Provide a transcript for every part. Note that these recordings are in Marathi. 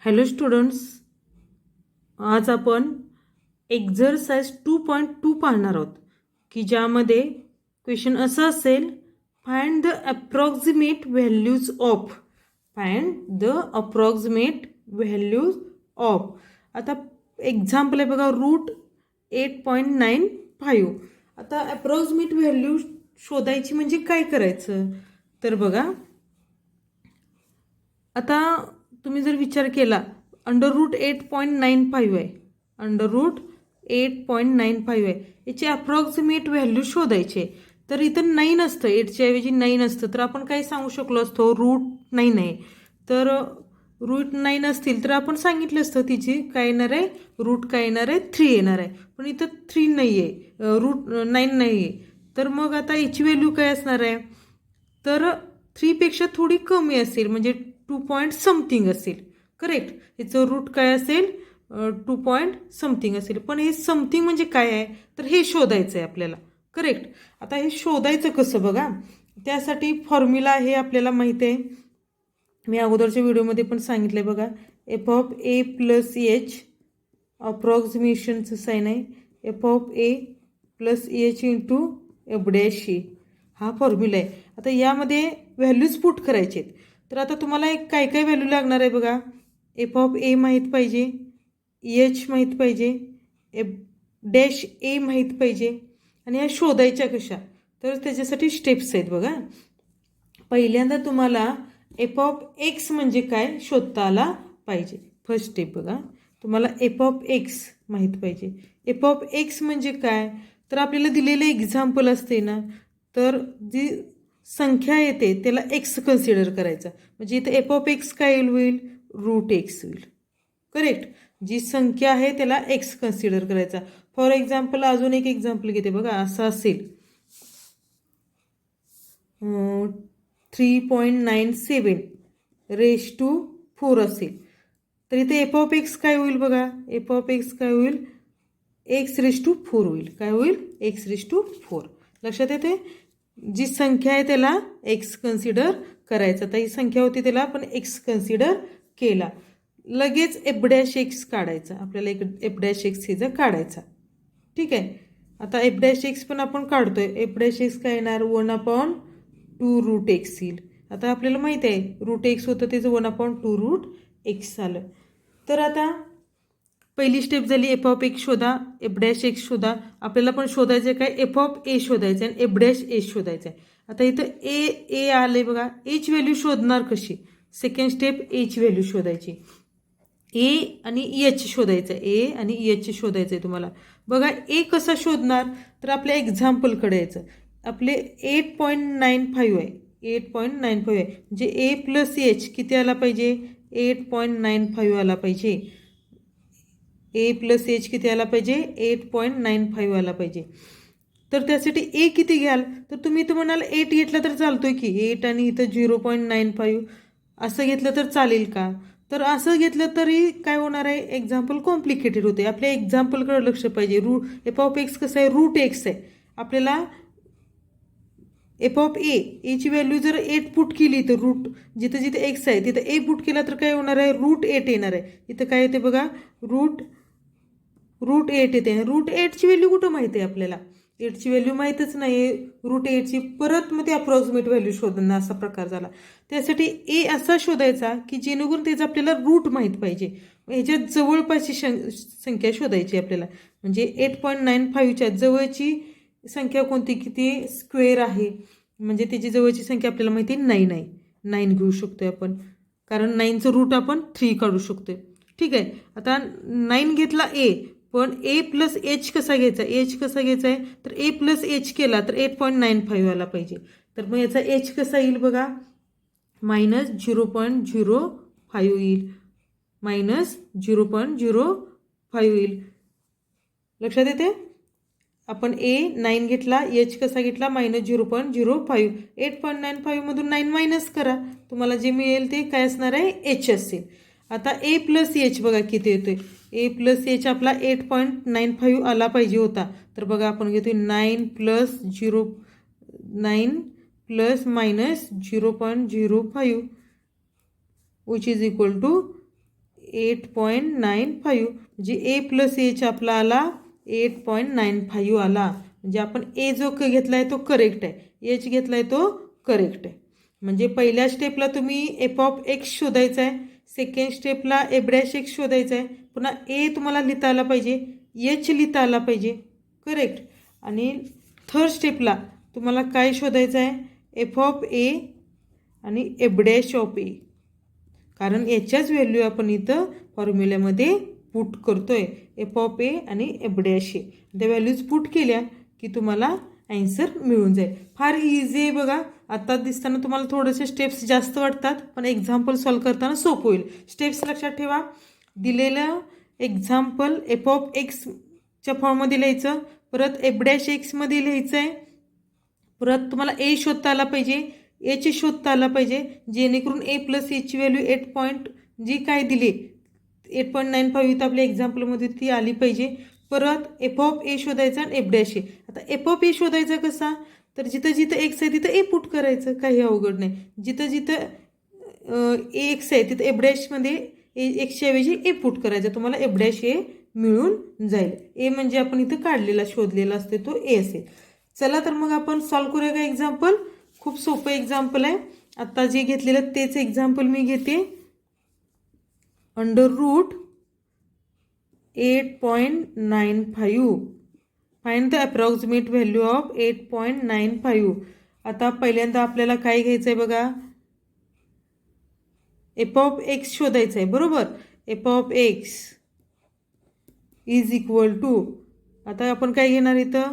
हॅलो स्टुडंट्स, आज आपण एक्झरसाइज 2.2 पाहणार आहोत की ज्यामध्ये क्वेश्चन असं असेल, find the approximate values of values of. आता एक्झाम्पल आहे बघा, रूट 8.95. आता अप्रॉक्सिमेट व्हॅल्यू शोधायची म्हणजे काय करायचं तर बघा, आता तुम्ही जर विचार केला, अंडर रूट 8.95 आहे, अंडर रूट 8.95 आहे, याची अप्रॉक्सिमेट व्हॅल्यू शोधायची. तर इथं 9 असतं, 8च्या ऐवजी 9 असतं, तर आपण काय सांगू शकलो असतो, रूट 9 आहे. तर रूट 9 असतील तर आपण सांगितलं असतं तिची काय येणार आहे, रूट काय येणार आहे, 3 येणार आहे. पण इथं 3 नाही आहे, रूट 9 नाही आहे. तर मग आता याची व्हॅल्यू काय असणार आहे, तर 3पेक्षा थोडी कमी असेल, म्हणजे 2 पॉईंट समथिंग असेल. करेक्ट, याचं रूट काय असेल, 2 पॉईंट समथिंग असेल. पण हे समथिंग म्हणजे काय आहे, तर हे शोधायचं आहे आपल्याला. करेक्ट. आता हे शोधायचं कसं बघा, त्यासाठी फॉर्म्युला हे आपल्याला माहिती आहे, मी अगोदरच्या व्हिडिओमध्ये पण सांगितलं आहे बघा. F of A plus H, अप्रॉक्सिमेशनचं साईन आहे, F of A plus H into F dash A, हा फॉर्म्युला आहे. आता यामध्ये व्हॅल्यूज पुट करायचे आहेत. तर आता तुम्हाला एक काय काय व्हॅल्यू लागणार आहे बघा. एफ ऑफ ए माहीत पाहिजे, एच माहीत पाहिजे, एफ डॅश ए माहीत पाहिजे, आणि ह्या शोधायच्या कशा, तर त्याच्यासाठी स्टेप्स आहेत बघा. पहिल्यांदा तुम्हाला एफ ऑफ एक्स म्हणजे काय शोधता आला पाहिजे. फर्स्ट स्टेप बघा, तुम्हाला एफ ऑफ एक्स माहीत पाहिजे. एफ ऑफ एक्स म्हणजे काय, तर आपल्याला दिलेलं एक्झाम्पल असते ना, तर जी संख्या येते त्याला एक्स कन्सिडर करायचा, म्हणजे इथं एफ ऑफ एक्स काय होईल, रूट एक्स होईल. करेक्ट, जी संख्या आहे त्याला एक्स कन्सिडर करायचा. फॉर एक्झाम्पल अजून एक एक्झाम्पल घेते बघा, असं असेल 3.97 रेश टू 4 असेल, तर इथे एफ ऑफ एक्स काय होईल बघा, एफ ऑफ एक्स काय होईल, एक्स रेश टू 4 होईल. काय होईल, एक्स रेश टू 4. लक्षात येते, जी संख्या आहे त्याला एक्स कन्सिडर करायचं. आता ही संख्या होती त्याला आपण एक्स कन्सिडर केला. लगेच एफ डॅश एक्स काढायचा, आपल्याला एक एफ डॅश एक्स हे जर काढायचा. ठीक आहे, आता एफ डॅश एक्स पण आपण काढतोय. एफ डॅश एक्स काय येणार, 1/2 रूट एक्स येईल. आता आपल्याला माहिती आहे रूट एक्स होतं त्याचं 1/2 रूट एक्स आलं. तर आता पहिली स्टेप झाली, एफ ऑफ एक्स शोधा, एफ डॅश एक्स शोधा. आपल्याला पण शोधायचं आहे काय, एफ ऑफ ए शोधायचं आहे आणि एफ डॅश ए शोधायचं आहे. आता इथं ए आले बघा, एच व्हॅल्यू शोधणार कशी, सेकंड स्टेप एच व्हॅल्यू शोधायची. ए आणि एच शोधायचं आहे, ए आणि एच शोधायचं आहे तुम्हाला. बघा ए कसा शोधणार, तर आपल्या एक्झाम्पलकडे यायचं. आपले 8.95 आहे, 8.95 आहे, म्हणजे ए प्लस एच किती आला पाहिजे, 8.95 आला पाहिजे. ए प्लस एच किती आला पाहिजे, 8.95 आला पाहिजे. तर त्यासाठी ए किती घ्याल, तर तुम्ही इथं म्हणाल 8 घेतला तर चालतोय की, 8 आणि इथं 0.95 असं घेतलं तर चालेल का, तर असं घेतलं तरी काय होणार आहे, एक्झाम्पल कॉम्प्लिकेटेड होते. आपल्या एक्झाम्पलकडे लक्ष पाहिजे. एफ ऑफ एक्स कसं आहे, रूट एक्स आहे. आपल्याला एफ ऑफ एची व्हॅल्यू जर 8 पुट केली, तर रूट जिथं जिथे एक्स आहे तिथं ए पुट केला तर काय होणार आहे, रूट 8 येणार आहे. इथं काय येते बघा, रूट 8 येते. रूट 8ची व्हॅल्यू कुठं माहिती आहे आपल्याला, 8ची व्हॅल्यू माहीतच नाही. रूट 8ची परत मग ते अप्रॉक्सिमेट व्हॅल्यू शोधणं असा प्रकार झाला. त्यासाठी ए असा शोधायचा की जेणेकरून त्याचं आपल्याला रूट माहीत पाहिजे. ह्याच्यात जवळपासची संख्या शोधायची आपल्याला, म्हणजे 8.95च्या जवळची संख्या कोणती, किती स्क्वेअर आहे, म्हणजे त्याची जवळची संख्या आपल्याला माहिती आहे 9 आहे. 9 घेऊ शकतोय आपण, कारण 9चं रूट आपण 3 काढू शकतोय. ठीक आहे, आता 9 घेतला ए, पण ए प्लस एच कसा घ्यायचा, एच कसा घ्यायचा आहे, तर ए प्लस एच केला तर 8.95 आला पाहिजे. तर मग याचा एच कसा येईल बघा, -0.05 येईल, -0.05 येईल. लक्षात येते, आपण ए 9 घेतला, एच कसा घेतला, -0.05. 8.95 मधून 9 मायनस करा, तुम्हाला जे मिळेल ते काय असणार आहे, एच असेल. आता ए प्लस एच बघा किती येतोय, ए प्लस एच आपला 8.95 आला पाहिजे होता. तर बघा आपण घेतोय 9 plus minus 0.05 which is equal to 8.95 म्हणजे ए प्लस एच आपला आला 8.95 आला. म्हणजे आपण ए जो घेतला आहे तो करेक्ट आहे, एच घेतला आहे तो करेक्ट आहे. म्हणजे पहिल्या स्टेपला तुम्ही एफ ऑफ एक्स शोधायचा आहे, सेकंड स्टेपला एफ डॅश एक्स शोधायचा आहे, पुन्हा ए तुम्हाला लिहिता आला पाहिजे, एच लिहिता आला पाहिजे, करेक्ट. आणि थर्ड स्टेपला तुम्हाला काय शोधायचं आहे, एफ ऑफ ए आणि एफ डॅश ऑफ ए, कारण याच्याच व्हॅल्यू आपण इथं फॉर्म्युल्यामध्ये पुट करतोय, एफ ऑफ ए आणि एफ डॅश ए. त्या व्हॅल्यूज पुट केल्या की तुम्हाला ॲन्सर मिळून जाईल. फार इझी आहे बघा. आता दिसताना तुम्हाला थोडेसे स्टेप्स जास्त वाटतात, पण एक्झाम्पल सॉल्व करताना सोपं होईल. स्टेप्स लक्षात ठेवा. दिलेलं एक्झाम्पल एफ ऑफ एक्सच्या फॉर्ममध्ये लिहायचं, परत एफ डॅश एक्समध्ये लिहायचं आहे, परत तुम्हाला ए शोधता आला पाहिजे, एच शोधता आला पाहिजे, जेणेकरून ए प्लस एची व्हॅल्यू 8 जी काय दिली 8.95 इथं आपल्या एक्झाम्पलमध्ये ती आली पाहिजे. परत एफ ऑफ ए शोधायचा आणि एफ डॅश ए. आता एफ ऑफ ए शोधायचा कसा, तर जिथं जिथं एक्स आहे तिथं ए पुट करायचं, काही अवघड नाही. जिथं जिथं एक्स आहे तिथं एफ डॅशमध्ये एक्सच्या ऐवजी ए पुट करायचं, तुम्हाला एफ डॅश ए मिळून जाईल. ए म्हणजे आपण इथं काढलेला शोधलेला असते तो ए असेल. चला तर मग आपण सॉल्व करूया का एक्झाम्पल. खूप सोपं एक्झाम्पल आहे. आता जे घेतलेलं तेच एक्झाम्पल मी घेते. Under root 8.95 find the approximate value of 8.95. आता पहिल्यांदा आपल्याला काय घ्यायचं आहे बघा, एफ ऑफ एक्स शोधायचं आहे, बरोबर. F of x is equal to, आता आपण काय घेणार इथं,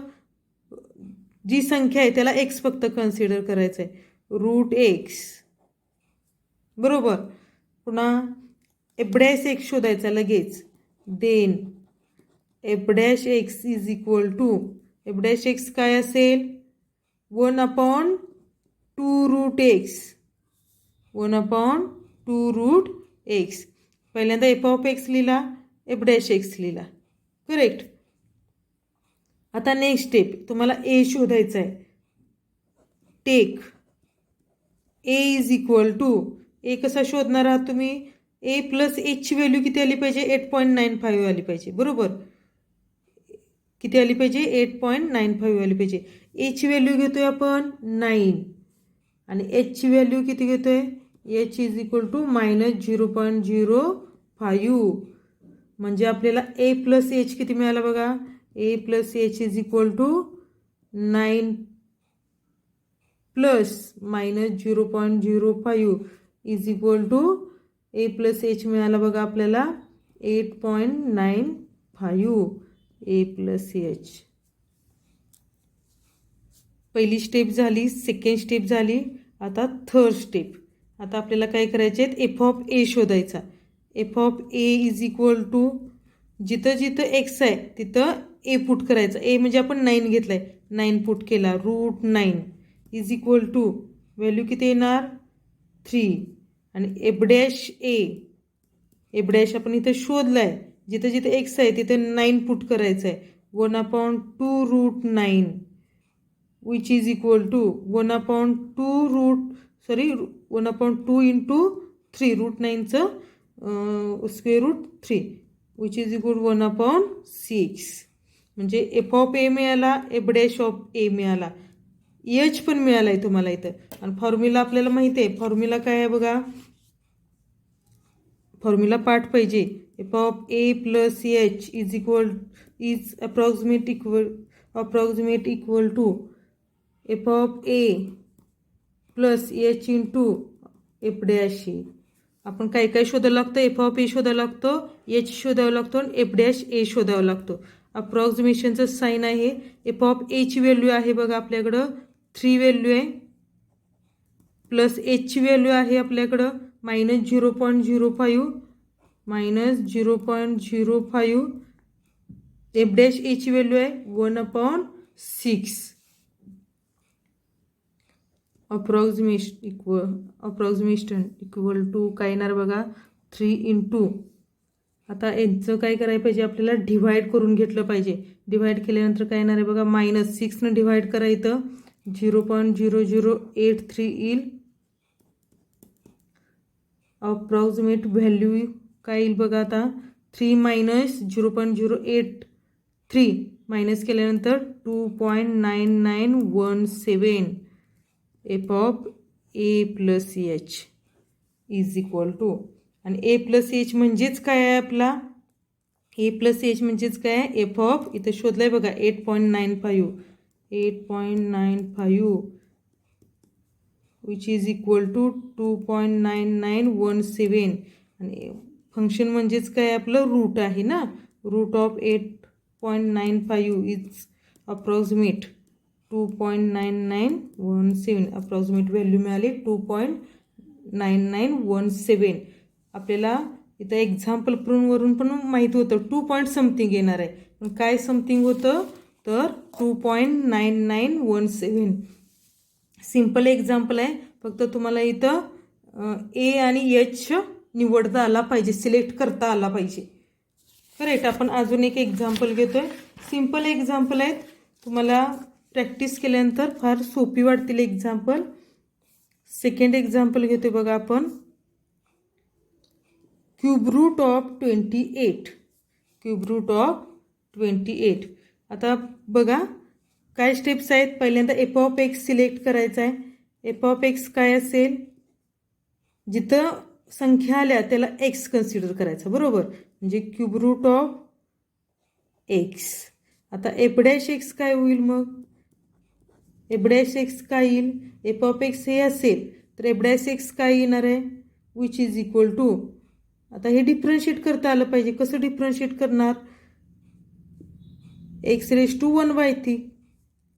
जी संख्या आहे त्याला एक्स फक्त कन्सिडर करायचं आहे, रूट एक्स, बरोबर. पुन्हा एफ डॅश एक्स शोधायचा लगेच. Then F dash X is equal to, F dash X काय असेल, 1/2 रूट एक्स, 1/2 रूट एक्स. पहिल्यांदा एफ ऑफ एक्स लिहिला, एफ डॅश एक्स लिहिला, करेक्ट. आता नेक्स्ट स्टेप तुम्हाला ए शोधायचा आहे. Take A is equal to, A कसा शोधणार आहात तुम्ही, ए प्लस एचची व्हॅल्यू किती आली पाहिजे, 8.95 आली पाहिजे, बरोबर. किती आली पाहिजे, 8.95 आली पाहिजे. एची व्हॅल्यू घेतोय आपण 9 आणि एचची व्हॅल्यू किती घेतोय, एच इज इक्वल टू -0.05. म्हणजे आपल्याला ए प्लस एच किती मिळाला बघा, A plus H is equal to 9 plus -0.05 is equal to A plus H मिळाला बघा आपल्याला 8.95 ए प्लस एच. पहिली स्टेप झाली, सेकंड स्टेप झाली, आता थर्ड स्टेप. आता आपल्याला काय करायचे आहेत, एफ ऑफ ए शोधायचा. F of a is equal to, जिथं जिथं एक्स आहे तिथं ए पुट करायचं. ए म्हणजे आपण 9 घेतला आहे, 9 पुट केला, root 9 is equal to value किती येणार 3. आणि f dash a, f dash आपण इथं शोधला आहे, जिथं जिथं एक्स आहे तिथं 9 पुट करायचं आहे, 1/2 root 9 which is equal to 1/2 into 3, root 9चं square root 3 which is equal 1/6. म्हणजे एफ ऑफ ए मिळाला, एफ डॅश ऑफ ए मिळाला, एच पण मिळाला आहे तुम्हाला इथं. आणि फॉर्म्युला आपल्याला माहिती आहे, फॉर्म्युला काय आहे बघा, फॉर्म्युला पाठ पाहिजे. F of A plus H is approximate equal to F of A plus H into F dash A. आपण काय काय शोधायला लागतं, एफ ऑफ ए शोधायला लागतो, एच शोधावं लागतो आणि एफ डॅश ए शोधावं लागतो. अप्रॉक्सिमेशनचं साईन आहे. एफ ऑफ एची व्हॅल्यू आहे बघा आपल्याकडं 3 व्हॅल्यू आहे, प्लस एचची व्हॅल्यू आहे आपल्याकडं -0.05, -0.05. एफ डॅश एची व्हॅल्यू आहे 1/6. अप्रॉक्सिमेशन इक्वल टू काय येणार बघा 3 इंटू, आता यांचं काय करायला पाहिजे आपल्याला, डिव्हाइड करून घेतलं पाहिजे. डिव्हाइड केल्यानंतर काय येणार आहे बघा, -6 डिव्हाइड करा, इथं 0.0083 येईल. अप्रॉक्सिमेट व्हॅल्यू काय येईल बघा आता 3 मायनस 0.083 मायनस केल्यानंतर 2.9917 f of A plus H is equal to आणि ए प्लस एच म्हणजेच काय आहे आपला ए प्लस एच म्हणजेच काय आहे एफ ऑफ इथं शोधलाय बघा 8.95 विच इज इक्वल टू 2.9917 आणि फंक्शन म्हणजेच काय आपलं रूट आहे ना root of 8.95 is approximate 2.9917 approximate value मिळाली 2.9917 आपल्याला इथं एक्झाम्पल वरून पण माहिती होतं 2 पॉईंट समथिंग येणार आहे पण काय समथिंग होतं तर 2.9917 सिंपल एक्झाम्पल आहे फक्त तुम्हाला इथं ए आणि एच निवडता आला पाहिजे सिलेक्ट करता आला पाहिजे करेक्ट आपण अजून एक एक्झाम्पल घेतोय सिंपल एक्झाम्पल आहेत तुम्हाला प्रॅक्टिस केल्यानंतर फार सोपी वाटतील एक्झाम्पल सेकंड एक्झाम्पल घेतोय बघा आपण क्यूब रूट ऑफ 28 आता बघा काय स्टेप्स आहेत पहिल्यांदा एफ ऑफ एक्स सिलेक्ट करायचा आहे एफ ऑफ एक्स काय असेल जिथं संख्या आल्या त्याला एक्स कन्सिडर करायचा बरोबर म्हणजे क्यूब रूट ऑफ एक्स आता एफ डॅश एक्स काय होईल मग एफ डॅश एक्स काय येईल एफ ऑफ एक्स हे असेल तर एफ डॅश एक्स काय येणार आहे विच इज इक्वल टू आता हे डिफरन्शिएट करता आलं पाहिजे कसं डिफरन्शिएट करणार x raise to 1/3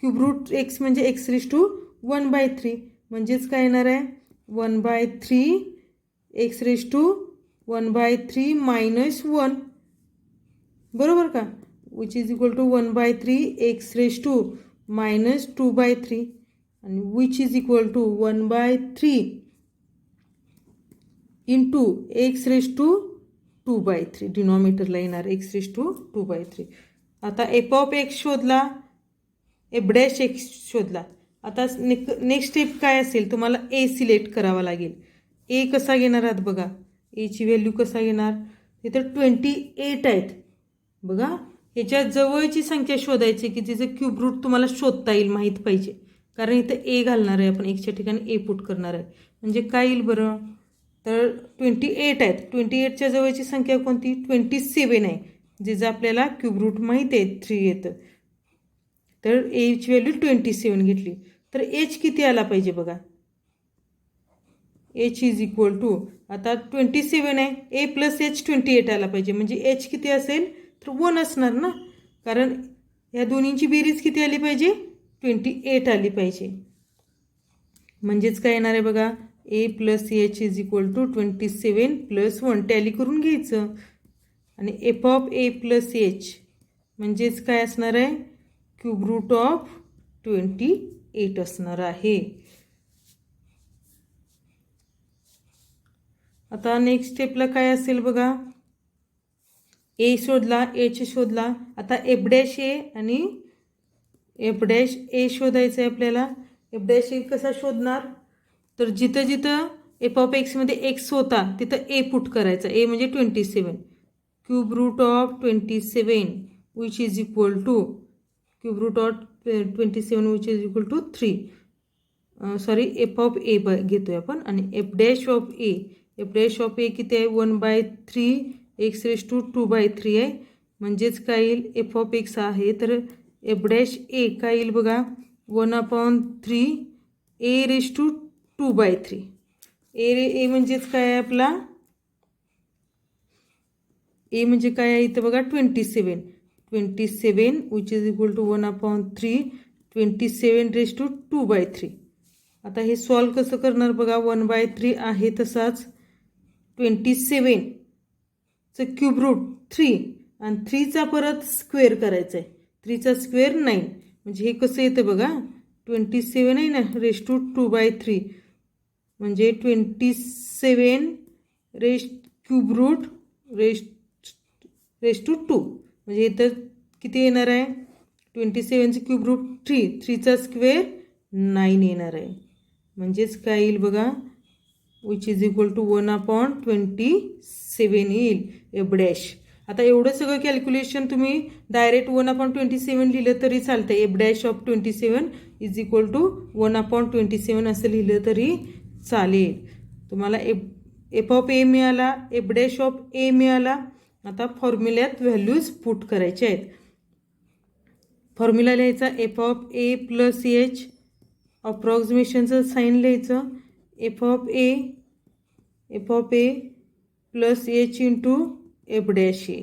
cube root x म्हणजे एक्स रेस टू 1/3 म्हणजेच काय येणार आहे 1/3 एक्स रेस टू 1/3 मायनस 1 बरोबर का which is equal to 1/3 x raise to minus 2/3 आणि which is equal to 1/3 into x raise to 2/3 डिनॉमिनेटरला येणार एक्स रेस टू 2/3 आता एफ ऑफ एक्स शोधला एफ डॅश एक्स शोधला आता नेक्स्ट स्टेप काय असेल तुम्हाला ए सिलेक्ट करावा लागेल ए कसा घेणार आहात बघा एची व्हॅल्यू कसा घेणार तिथं 28 आहेत बघा ह्याच्या जवळची संख्या शोधायची की तिचं क्यूब रूट तुम्हाला शोधता येईल माहीत पाहिजे कारण इथं ए घालणार आहे आपण एक्सच्या ठिकाणी ए पुट करणार आहे म्हणजे काय येईल बरं तर 28 आहेत 28च्या जवळची संख्या कोणती 27 आहे जिचं आपल्याला क्यूब रूट माहीत आहे 3 येतं तर एची व्हॅल्यू 27 घेतली तर एच किती आला पाहिजे बघा एच इज इक्वल टू आता 27 आहे ए प्लस एच 28 आला पाहिजे म्हणजे एच किती असेल तर 1 असणार ना कारण या दोन्हींची बेरीज किती आली पाहिजे 28 आली पाहिजे म्हणजेच काय येणार आहे बघा A plus H is equal to 27 plus 1 tally करून घ्यायचं आणि F of A plus H म्हणजेच काय असणार आहे क्यूब रूट ऑफ 28 असणार आहे आता नेक्स्ट स्टेपला काय असेल बघा ए शोधला एच शोधला आता एफ डॅश ए आणि एफ डॅश ए शोधायचं आहे आपल्याला एफ डॅश ए कसा शोधणार तर जिथं जिथं एफ ऑफ एक्समध्ये एक्स होता तिथं ए पुट करायचा ए म्हणजे 27 cube root of 27 which is equal to cube root of 27 which is equal to 3 sorry F of A घेतोय आपण आणि एफ डॅश ऑफ ए किती आहे 1/3 एक्स रेस टू 2/3 आहे म्हणजेच काय येईल एफ ऑफ एक्स आहे तर एफ डॅश ए काय येईल बघा 1/3 ए रेस टू 2/3 ए म्हणजेच काय आहे आपला ए म्हणजे काय आहे इथं बघा 27 which is equal to 1/3 27 raise to 2/3 आता हे सॉल्व कसं करणार बघा 1/3 आहे तसाच 27चं क्यूब रूट 3 आणि 3चा परत स्क्वेअर करायचा आहे 3चा स्क्वेअर 9 म्हणजे हे कसं येतं बघा 27 आहे ना रेस टू 2/3 म्हणजे 27 raise cube root raise to 2 म्हणजे इथं किती येणार आहे 27चं क्यूब रूट 3चा स्क्वेअर 9 येणार आहे म्हणजेच काय येईल बघा विच इज इक्वल टू 1/27 येईल एफ डॅश. आता एवढं सगळं कॅल्क्युलेशन तुम्ही डायरेक्ट 1/27 लिहिलं तरी चालतं. F dash of 27 is equal to 1/27 असं लिहिलं तरी चालेल. तुम्हाला एफ ऑफ ए मिळाला, एफ डॅश ऑफ ए मिळाला. आता फॉर्म्युल्यात व्हॅल्यूज पुट करायच्या आहेत. फॉर्म्युला लिहायचा F of A plus H, अप्रॉक्सिमेशनचं साईन लिहायचं F of A plus H into F dash A.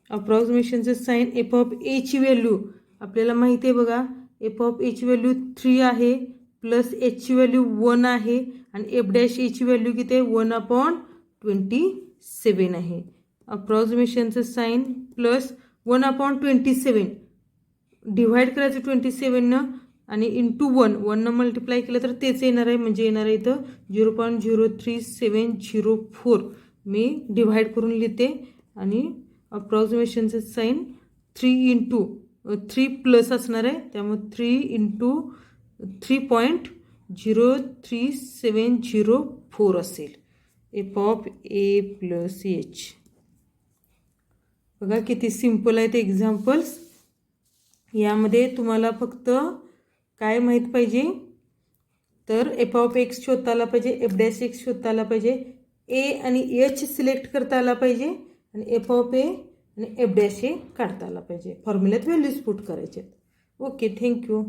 अप्रॉक्सिमेशनचं साईन एफ ऑफ एची व्हॅल्यू आपल्याला माहिती आहे बघा, एफ ऑफ एची व्हॅल्यू 3 आहे प्लस एचची व्हॅल्यू 1 आहे आणि एफ डॅश एची व्हॅल्यू किती आहे 1/27 आहे. अप्रॉक्सिमेशनचं साईन प्लस 1/27 डिव्हाइड करायचं 27नं आणि इंटू 1नं मल्टिप्लाय केलं तर तेच येणार आहे. म्हणजे येणार आहे इथं 0.03704. मी डिव्हाइड करून लिहिते आणि अप्रॉक्सिमेशनचं साईन 3 प्लस असणार आहे, त्यामुळे 3.03704 असेल F of A plus H. बघा किती सिम्पल आहेत एक्झाम्पल्स. यामध्ये तुम्हाला फक्त काय माहीत पाहिजे तर एफ ऑफ एक्स शोधता आला पाहिजे, एफ डॅश एक्स शोधता आला पाहिजे, ए आणि एच सिलेक्ट करता आला पाहिजे आणि एफ ऑफ ए आणि एफ डॅश ए काढता आला पाहिजे. फॉर्म्युल्यात व्हॅल्यूज पुट करायचे. Okay, thank you.